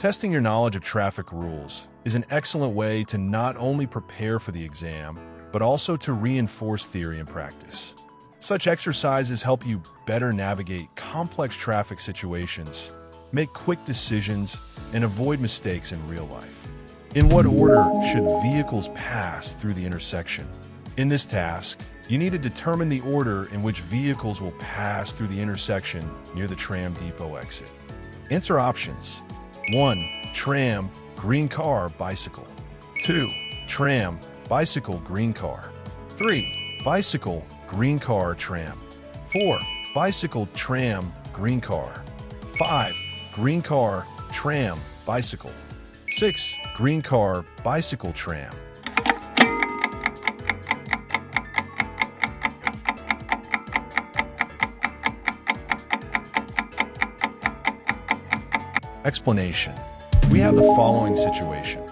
Testing your knowledge of traffic rules is an excellent way to not only prepare for the exam, but also to reinforce theory and practice. Such exercises help you better navigate complex traffic situations, make quick decisions, and avoid mistakes in real life. In what order should vehicles pass through the intersection? In this task, you need to determine the order in which vehicles will pass through the intersection near the tram depot exit. Answer options. 1. Tram, green car, bicycle. 2. Tram, bicycle, green car. 3. Bicycle, green car, tram. 4. Bicycle, tram, green car. 5. Green car, tram, bicycle. 6. Green car, bicycle, tram. Explanation. We have the following situation.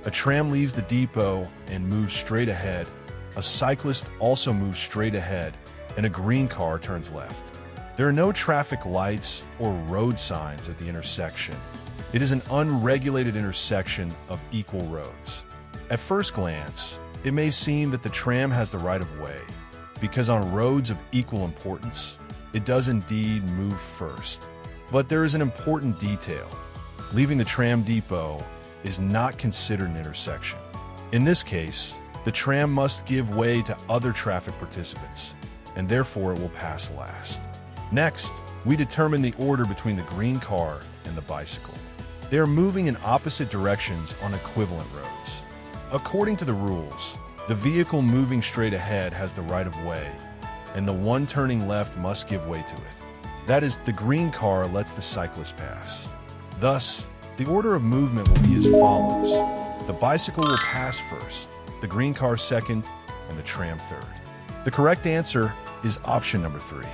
A tram leaves the depot and moves straight ahead. A cyclist also moves straight ahead, and a green car turns left. There are no traffic lights or road signs at the intersection. It is an unregulated intersection of equal roads. At first glance, it may seem that the tram has the right of way, because on roads of equal importance, it does indeed move first. But there is an important detail. Leaving the tram depot is not considered an intersection. In this case, the tram must give way to other traffic participants, and therefore it will pass last. Next, we determine the order between the green car and the bicycle. They are moving in opposite directions on equivalent roads. According to the rules, the vehicle moving straight ahead has the right of way, and the one turning left must give way to it. That is, the green car lets the cyclist pass. Thus, the order of movement will be as follows. The bicycle will pass first, the green car second, and the tram third. The correct answer is option number 3.